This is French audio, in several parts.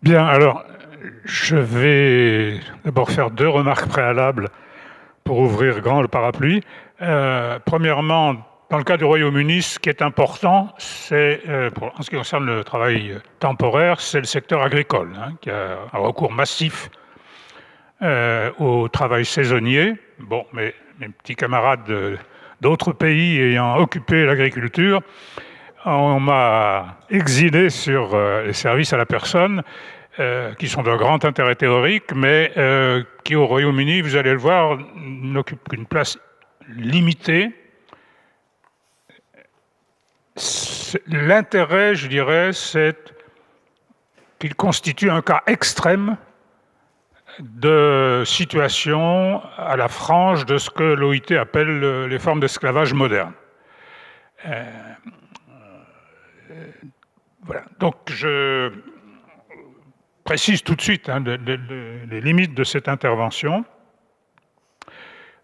Bien, alors, je vais d'abord faire deux remarques préalables pour ouvrir grand le parapluie. Premièrement, dans le cas du Royaume-Uni, ce qui est important, c'est, en ce qui concerne le travail temporaire, c'est le secteur agricole, qui a un recours massif au travail saisonnier. Bon, mais mes petits camarades d'autres pays ayant occupé l'agriculture, on m'a exilé sur les services à la personne, qui sont d'un grand intérêt théorique, mais qui au Royaume-Uni, vous allez le voir, n'occupent qu'une place limitée. L'intérêt, je dirais, c'est qu'il constitue un cas extrême de situation à la frange de ce que l'OIT appelle les formes d'esclavage moderne. Voilà. Donc je précise tout de suite les limites de cette intervention.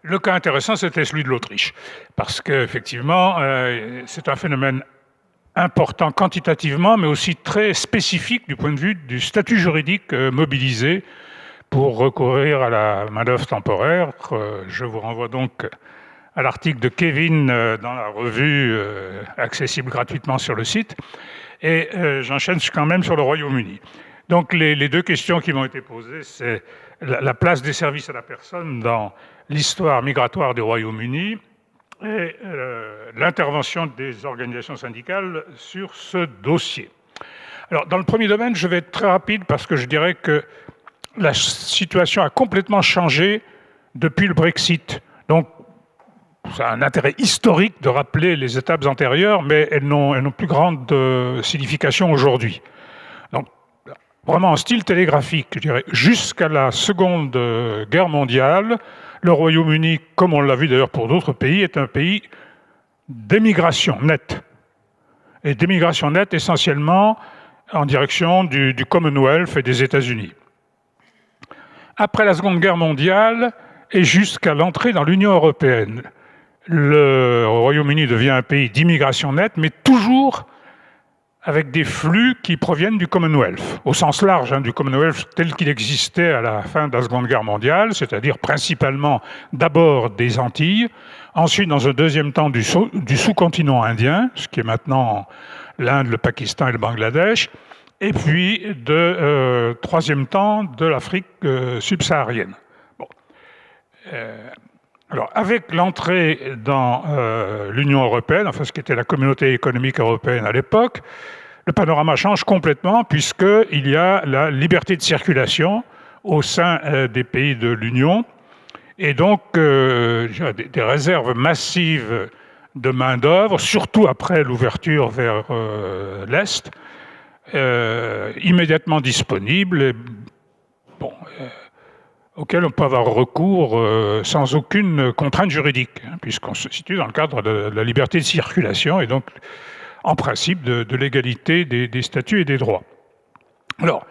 Le cas intéressant, c'était celui de l'Autriche, parce qu'effectivement, c'est un phénomène important quantitativement, mais aussi très spécifique du point de vue du statut juridique mobilisé pour recourir à la main-d'œuvre temporaire. Je vous renvoie donc à l'article de Kevin dans la revue accessible gratuitement sur le site. Et j'enchaîne quand même sur le Royaume-Uni. Donc les deux questions qui m'ont été posées, c'est la place des services à la personne dans l'histoire migratoire du Royaume-Uni et l'intervention des organisations syndicales sur ce dossier. Alors, dans le premier domaine, je vais être très rapide parce que je dirais que la situation a complètement changé depuis le Brexit. Donc, ça a un intérêt historique de rappeler les étapes antérieures, mais elles n'ont plus grande signification aujourd'hui. Donc, vraiment en style télégraphique, je dirais, jusqu'à la Seconde Guerre mondiale, le Royaume-Uni, comme on l'a vu d'ailleurs pour d'autres pays, est un pays d'émigration nette. Et d'émigration nette essentiellement en direction du Commonwealth et des États-Unis. Après la Seconde Guerre mondiale et jusqu'à l'entrée dans l'Union européenne, le Royaume-Uni devient un pays d'immigration nette, mais toujours avec des flux qui proviennent du Commonwealth, au sens large du Commonwealth tel qu'il existait à la fin de la Seconde Guerre mondiale, c'est-à-dire principalement d'abord des Antilles, ensuite dans un deuxième temps du sous-continent indien, ce qui est maintenant l'Inde, le Pakistan et le Bangladesh, et puis troisième temps de l'Afrique subsaharienne. Bon. Alors, avec l'entrée dans l'Union européenne, enfin ce qui était la communauté économique européenne à l'époque, le panorama change complètement puisqu'il y a la liberté de circulation au sein des pays de l'Union et donc des réserves massives de main-d'œuvre, surtout après l'ouverture vers l'Est, immédiatement disponibles. Et, bon, auquel on peut avoir recours sans aucune contrainte juridique, puisqu'on se situe dans le cadre de la liberté de circulation et donc, en principe, de l'égalité des statuts et des droits. Alors,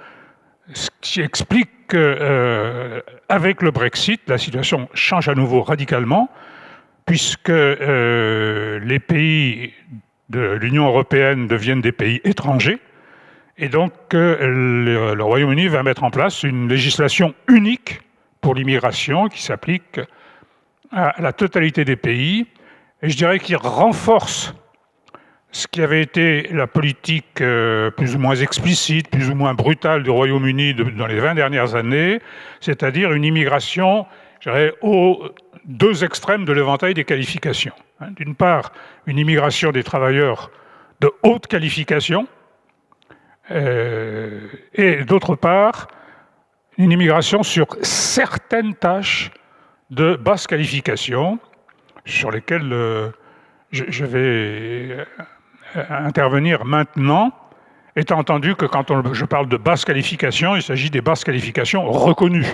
ce qui explique qu'avec le Brexit, la situation change à nouveau radicalement, puisque les pays de l'Union européenne deviennent des pays étrangers, et donc le Royaume-Uni va mettre en place une législation unique pour l'immigration qui s'applique à la totalité des pays, et je dirais qu'il renforce ce qui avait été la politique plus ou moins explicite, plus ou moins brutale du Royaume-Uni dans les 20 dernières années, c'est-à-dire une immigration, je dirais, aux deux extrêmes de l'éventail des qualifications. D'une part, une immigration des travailleurs de haute qualification, et d'autre part, une immigration sur certaines tâches de basse qualification, sur lesquelles je vais intervenir maintenant, étant entendu que quand je parle de basse qualification, il s'agit des basses qualifications reconnues,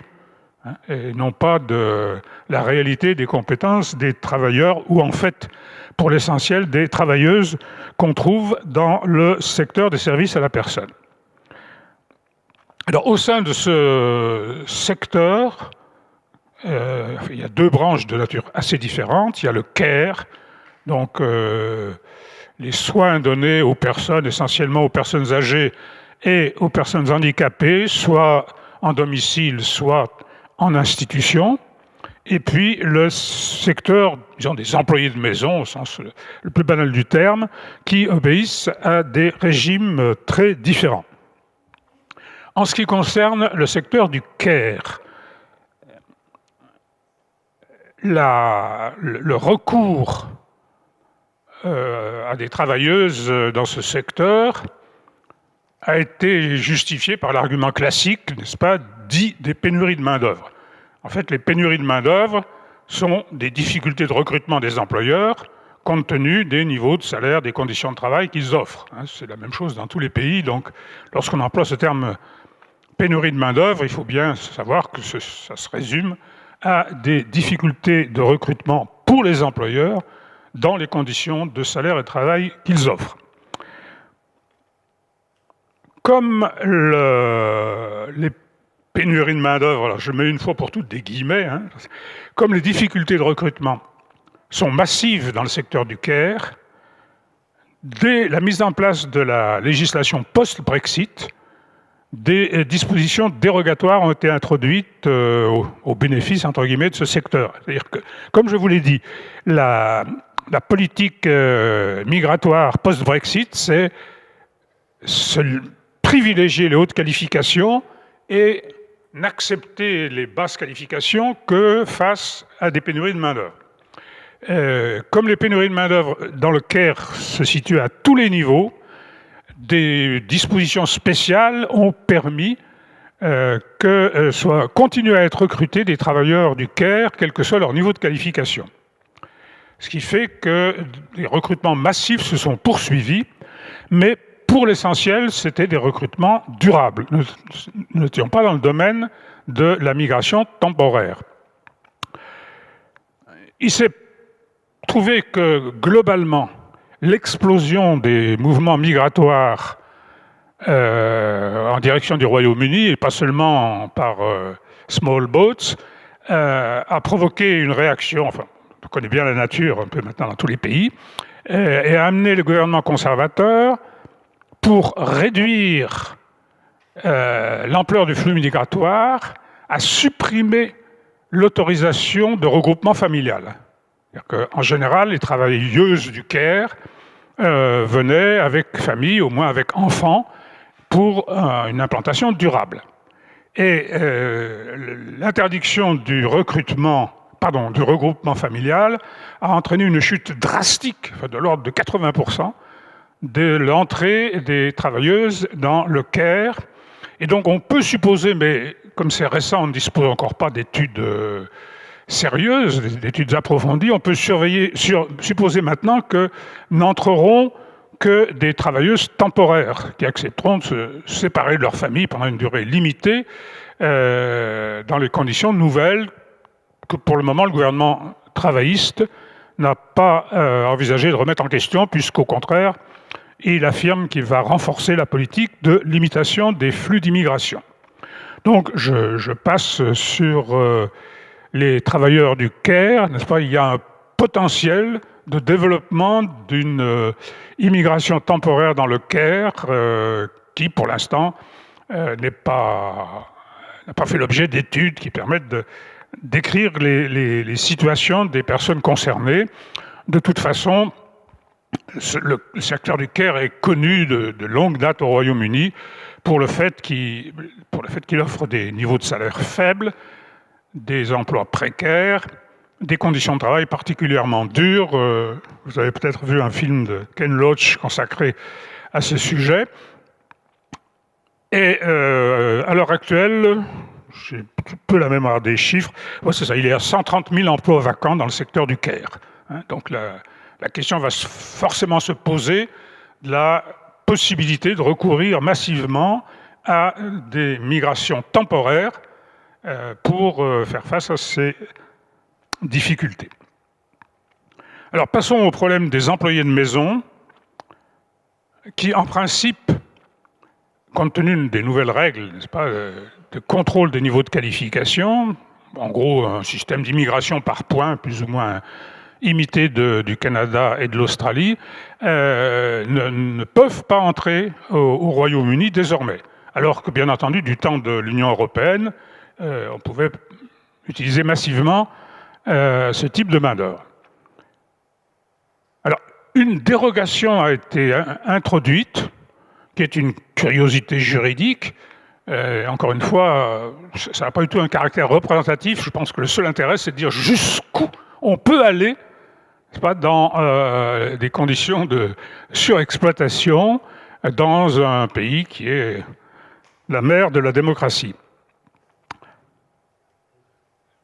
et non pas de la réalité des compétences des travailleurs, ou en fait, pour l'essentiel, des travailleuses qu'on trouve dans le secteur des services à la personne. Alors, au sein de ce secteur, il y a deux branches de nature assez différentes. Il y a le care, donc les soins donnés aux personnes, essentiellement aux personnes âgées et aux personnes handicapées, soit en domicile, soit en institution. Et puis le secteur, disons, des employés de maison, au sens le plus banal du terme, qui obéissent à des régimes très différents. En ce qui concerne le secteur du care, le recours à des travailleuses dans ce secteur a été justifié par l'argument classique, n'est-ce pas, dit des pénuries de main-d'œuvre. En fait, les pénuries de main-d'œuvre sont des difficultés de recrutement des employeurs compte tenu des niveaux de salaire, des conditions de travail qu'ils offrent. C'est la même chose dans tous les pays. Donc, lorsqu'on emploie ce terme pénurie de main-d'œuvre, il faut bien savoir que ça se résume à des difficultés de recrutement pour les employeurs dans les conditions de salaire et de travail qu'ils offrent. Comme les pénuries de main-d'œuvre, alors je mets une fois pour toutes des guillemets, comme les difficultés de recrutement sont massives dans le secteur du care, dès la mise en place de la législation post-Brexit, des dispositions dérogatoires ont été introduites au bénéfice, entre guillemets, de ce secteur. C'est-à-dire que, comme je vous l'ai dit, la politique migratoire post-Brexit, c'est privilégier les hautes qualifications et n'accepter les basses qualifications que face à des pénuries de main-d'œuvre. Comme les pénuries de main-d'œuvre dans le care se situent à tous les niveaux, des dispositions spéciales ont permis que continuent à être recrutés des travailleurs du care, quel que soit leur niveau de qualification. Ce qui fait que des recrutements massifs se sont poursuivis, mais pour l'essentiel, c'était des recrutements durables. Nous n'étions pas dans le domaine de la migration temporaire. Il s'est trouvé que, globalement, l'explosion des mouvements migratoires en direction du Royaume-Uni, et pas seulement par small boats, a provoqué une réaction, enfin, on connaît bien la nature un peu maintenant dans tous les pays, et a amené le gouvernement conservateur pour réduire l'ampleur du flux migratoire à supprimer l'autorisation de regroupement familial. En général, les travailleuses du care venaient avec famille, au moins avec enfants, pour une implantation durable. Et l'interdiction du regroupement familial a entraîné une chute drastique, de l'ordre de 80%, de l'entrée des travailleuses dans le care. Et donc on peut supposer, mais comme c'est récent, on ne dispose encore pas d'études sérieuses, d'études approfondies, on peut supposer maintenant que n'entreront que des travailleuses temporaires qui accepteront de se séparer de leur famille pendant une durée limitée dans les conditions nouvelles que pour le moment le gouvernement travailliste n'a pas envisagé de remettre en question, puisqu'au contraire, il affirme qu'il va renforcer la politique de limitation des flux d'immigration. Donc je passe sur les travailleurs du care, n'est-ce pas? Il y a un potentiel de développement d'une immigration temporaire dans le care qui, pour l'instant, n'a pas fait l'objet d'études qui permettent de décrire les situations des personnes concernées. De toute façon, le secteur du care est connu de longue date au Royaume-Uni pour le fait qu'il offre des niveaux de salaire faibles, des emplois précaires, des conditions de travail particulièrement dures. Vous avez peut-être vu un film de Ken Loach consacré à ce sujet. Et à l'heure actuelle, j'ai peu la mémoire des chiffres, ouais, c'est ça, il y a 130 000 emplois vacants dans le secteur du care. Donc la question va forcément se poser de la possibilité de recourir massivement à des migrations temporaires pour faire face à ces difficultés. Alors passons au problème des employés de maison qui, en principe, compte tenu des nouvelles règles, n'est-ce pas, de contrôle des niveaux de qualification, en gros un système d'immigration par points plus ou moins imités du Canada et de l'Australie, ne peuvent pas entrer au Royaume-Uni désormais. Alors que, bien entendu, du temps de l'Union européenne, on pouvait utiliser massivement ce type de main-d'œuvre. Alors, une dérogation a été introduite, qui est une curiosité juridique. Encore une fois, ça n'a pas du tout un caractère représentatif. Je pense que le seul intérêt, c'est de dire jusqu'où on peut aller, pas, dans des conditions de surexploitation dans un pays qui est la mère de la démocratie.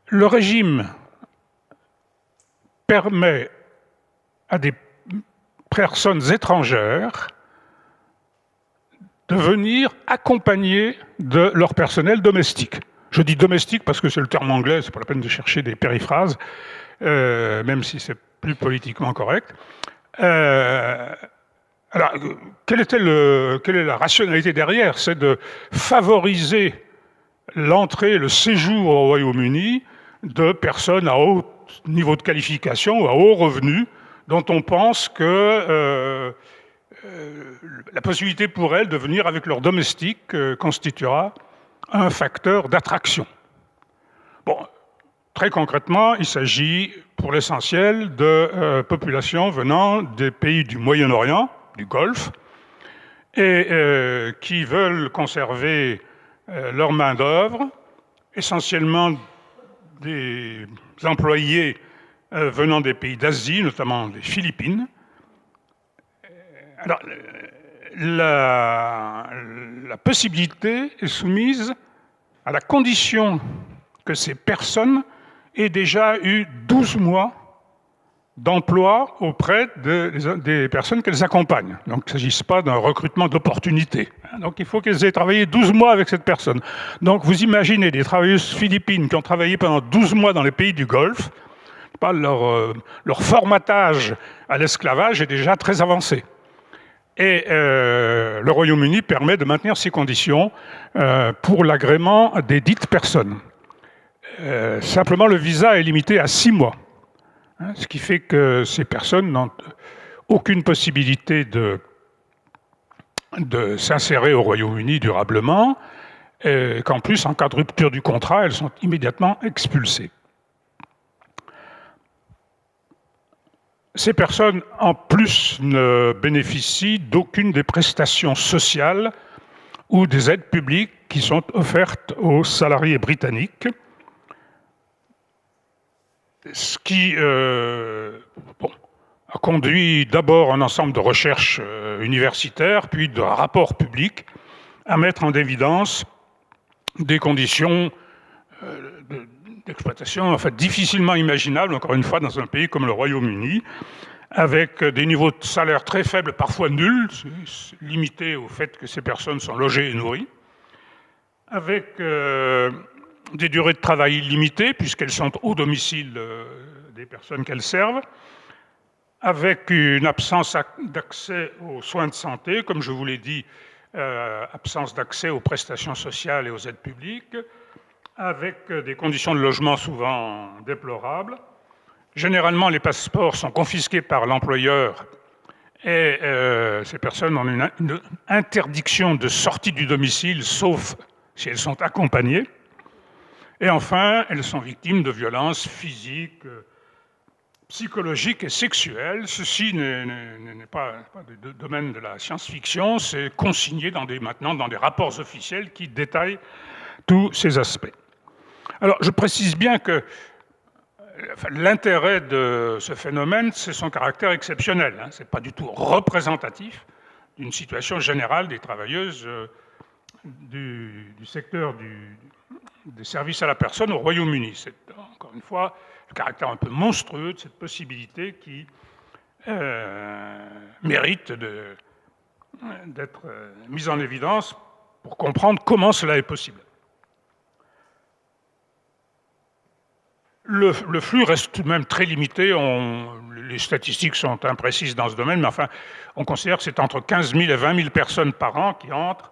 Le régime permet à des personnes étrangères de venir accompagner de leur personnel domestique. Je dis domestique parce que c'est le terme anglais, c'est pas la peine de chercher des périphrases, même si c'est plus politiquement correct. Alors, quelle est la rationalité derrière? C'est de favoriser l'entrée, le séjour au Royaume-Uni de personnes à haut niveau de qualification ou à haut revenu, dont on pense que la possibilité pour elles de venir avec leurs domestiques constituera un facteur d'attraction. Bon, très concrètement, il s'agit pour l'essentiel de populations venant des pays du Moyen-Orient, du Golfe, et qui veulent conserver leur main-d'œuvre, essentiellement des employés venant des pays d'Asie, notamment des Philippines. Alors, la possibilité est soumise à la condition que ces personnes aient déjà eu 12 mois d'emploi auprès des personnes qu'elles accompagnent. Donc, il ne s'agit pas d'un recrutement d'opportunité. Donc, il faut qu'elles aient travaillé 12 mois avec cette personne. Donc, vous imaginez des travailleuses philippines qui ont travaillé pendant 12 mois dans les pays du Golfe, leur formatage à l'esclavage est déjà très avancé. Et le Royaume-Uni permet de maintenir ces conditions pour l'agrément des dites personnes. Simplement, le visa est limité à 6 mois. Ce qui fait que ces personnes n'ont aucune possibilité de s'insérer au Royaume-Uni durablement, et qu'en plus, en cas de rupture du contrat, elles sont immédiatement expulsées. Ces personnes, en plus, ne bénéficient d'aucune des prestations sociales ou des aides publiques qui sont offertes aux salariés britanniques, ce qui a conduit d'abord un ensemble de recherches universitaires, puis de rapports publics, à mettre en évidence des conditions d'exploitation en fait, difficilement imaginables, encore une fois, dans un pays comme le Royaume-Uni, avec des niveaux de salaire très faibles, parfois nuls, limités au fait que ces personnes sont logées et nourries, avec des durées de travail illimitées, puisqu'elles sont au domicile des personnes qu'elles servent, avec une absence d'accès aux soins de santé, comme je vous l'ai dit, absence d'accès aux prestations sociales et aux aides publiques, avec des conditions de logement souvent déplorables. Généralement, les passeports sont confisqués par l'employeur et ces personnes ont une interdiction de sortie du domicile, sauf si elles sont accompagnées. Et enfin, elles sont victimes de violences physiques, psychologiques et sexuelles. Ceci n'est pas du domaine de la science-fiction, c'est consigné maintenant dans des rapports officiels qui détaillent tous ces aspects. Alors, je précise bien que l'intérêt de ce phénomène, c'est son caractère exceptionnel. Ce n'est pas du tout représentatif d'une situation générale des travailleuses du secteur des services à la personne au Royaume-Uni. C'est encore une fois le caractère un peu monstrueux de cette possibilité qui mérite d'être mise en évidence pour comprendre comment cela est possible. Le flux reste tout de même très limité. Les statistiques sont imprécises dans ce domaine, mais enfin, on considère que c'est entre 15 000 et 20 000 personnes par an qui entrent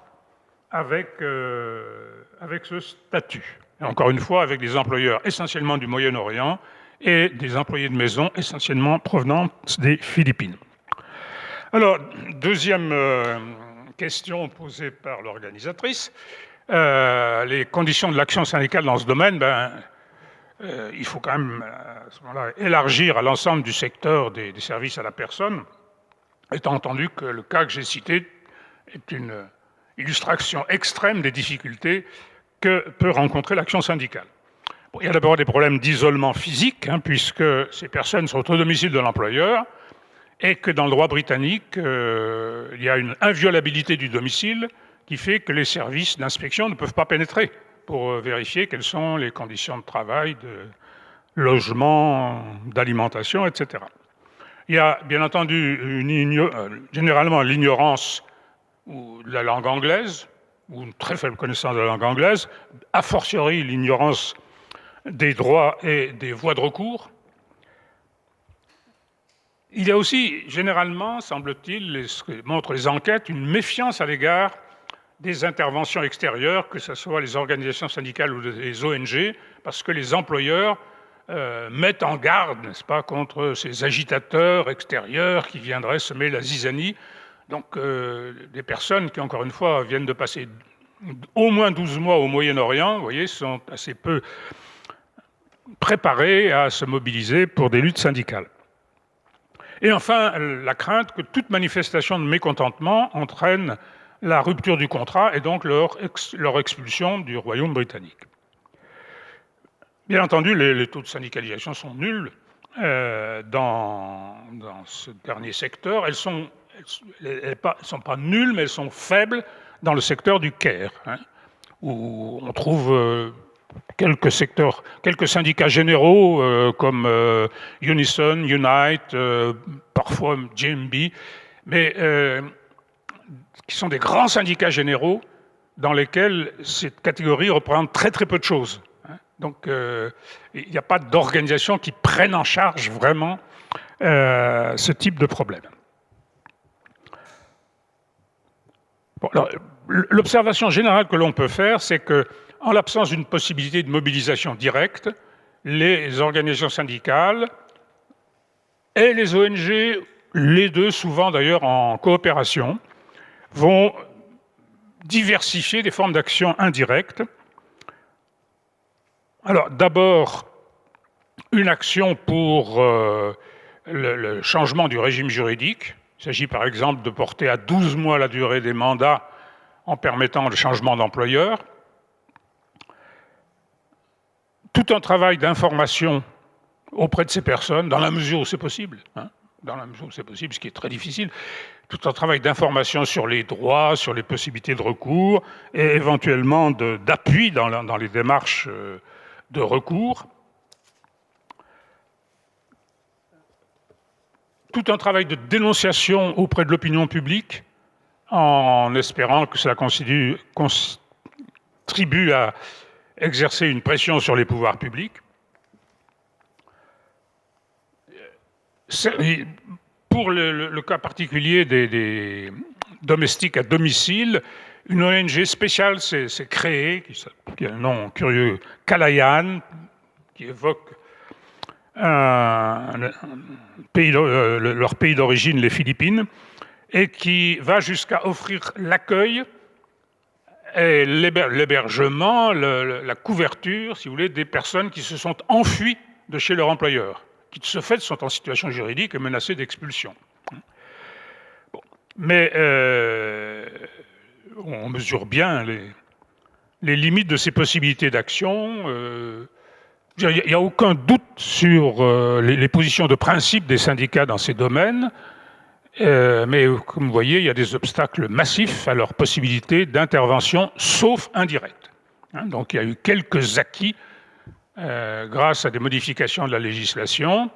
avec ce statut. Et encore une fois, avec des employeurs essentiellement du Moyen-Orient et des employés de maison essentiellement provenant des Philippines. Alors, deuxième question posée par l'organisatrice, les conditions de l'action syndicale dans ce domaine, il faut quand même à ce moment-là élargir à l'ensemble du secteur des services à la personne, étant entendu que le cas que j'ai cité est une illustration extrême des difficultés que peut rencontrer l'action syndicale. Bon, il y a d'abord des problèmes d'isolement physique, puisque ces personnes sont au domicile de l'employeur, et que dans le droit britannique, il y a une inviolabilité du domicile qui fait que les services d'inspection ne peuvent pas pénétrer pour vérifier quelles sont les conditions de travail, de logement, d'alimentation, etc. Il y a bien entendu généralement l'ignorance de la langue anglaise, ou une très faible connaissance de la langue anglaise, a fortiori l'ignorance des droits et des voies de recours. Il y a aussi, généralement, semble-t-il, ce que montrent les enquêtes, une méfiance à l'égard des interventions extérieures, que ce soit les organisations syndicales ou les ONG, parce que les employeurs mettent en garde, n'est-ce pas, contre ces agitateurs extérieurs qui viendraient semer la zizanie. Donc, des personnes qui, encore une fois, viennent de passer au moins 12 mois au Moyen-Orient, vous voyez, sont assez peu préparées à se mobiliser pour des luttes syndicales. Et enfin, la crainte que toute manifestation de mécontentement entraîne la rupture du contrat et donc leur expulsion du Royaume britannique. Bien entendu, les taux de syndicalisation sont nuls dans ce dernier secteur. Elles sont pas nulles, mais elles sont faibles dans le secteur du care, où on trouve quelques syndicats généraux comme Unison, Unite, parfois GMB, mais qui sont des grands syndicats généraux dans lesquels cette catégorie représente très très peu de choses. Donc il n'y a pas d'organisation qui prenne en charge vraiment ce type de problème. Bon, l'observation générale que l'on peut faire, c'est que en l'absence d'une possibilité de mobilisation directe, les organisations syndicales et les ONG, les deux souvent d'ailleurs en coopération, vont diversifier des formes d'action indirectes. Alors d'abord, une action pour le changement du régime juridique. Il s'agit par exemple de porter à 12 mois la durée des mandats en permettant le changement d'employeur. Tout un travail d'information auprès de ces personnes, dans la mesure où c'est possible, dans la mesure où c'est possible, ce qui est très difficile, tout un travail d'information sur les droits, sur les possibilités de recours, et éventuellement d'appui dans les démarches de recours. Tout un travail de dénonciation auprès de l'opinion publique, en espérant que cela contribue à exercer une pression sur les pouvoirs publics. Pour le cas particulier des domestiques à domicile, une ONG spéciale s'est créée, qui a un nom curieux, Kalayan, qui évoque leur pays d'origine, les Philippines, et qui va jusqu'à offrir l'accueil et l'hébergement, la couverture, si vous voulez, des personnes qui se sont enfuies de chez leur employeur, qui de ce fait sont en situation juridique et menacées d'expulsion. Bon. Mais on mesure bien les limites de ces possibilités d'action. Il n'y a aucun doute sur les positions de principe des syndicats dans ces domaines, mais comme vous voyez, il y a des obstacles massifs à leur possibilité d'intervention, sauf indirecte. Donc il y a eu quelques acquis grâce à des modifications de la législation,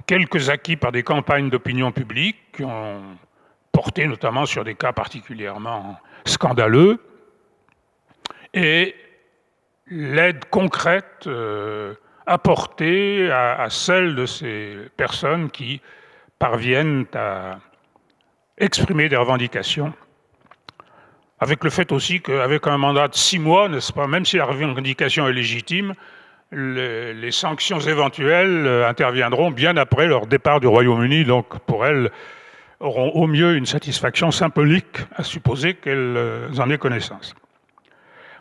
quelques acquis par des campagnes d'opinion publique qui ont porté notamment sur des cas particulièrement scandaleux, et l'aide concrète apportée à celles de ces personnes qui parviennent à exprimer des revendications, avec le fait aussi qu'avec un mandat de 6 mois, n'est-ce pas, même si la revendication est légitime, les sanctions éventuelles interviendront bien après leur départ du Royaume-Uni, donc pour elles auront au mieux une satisfaction symbolique, à supposer qu'elles en aient connaissance.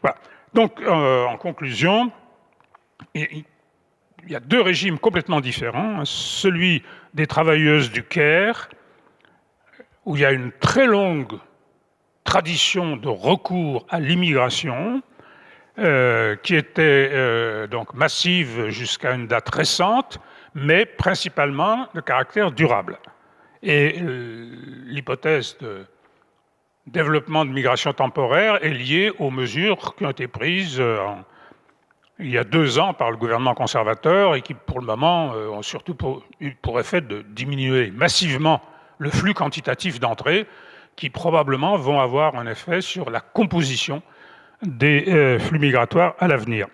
Voilà. Donc, en conclusion, il y a deux régimes complètement différents. Celui des travailleuses du Caire, où il y a une très longue tradition de recours à l'immigration, qui était donc massive jusqu'à une date récente, mais principalement de caractère durable. Et l'hypothèse de développement de migration temporaire est liée aux mesures qui ont été prises il y a 2 ans par le gouvernement conservateur et qui, pour le moment, ont surtout eu pour effet de diminuer massivement le flux quantitatif d'entrées, qui probablement vont avoir un effet sur la composition des flux migratoires à l'avenir.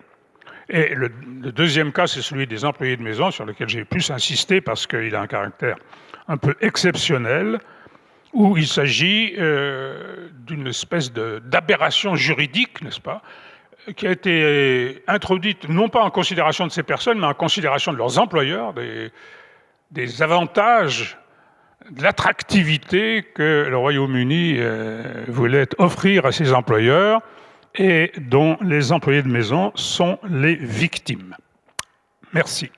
Et le deuxième cas, c'est celui des employés de maison, sur lequel j'ai plus insisté parce qu'il a un caractère un peu exceptionnel, où il s'agit d'une espèce d'aberration juridique, n'est-ce pas, qui a été introduite non pas en considération de ces personnes, mais en considération de leurs employeurs, des avantages, de l'attractivité que le Royaume-Uni voulait offrir à ses employeurs et dont les employés de maison sont les victimes. Merci.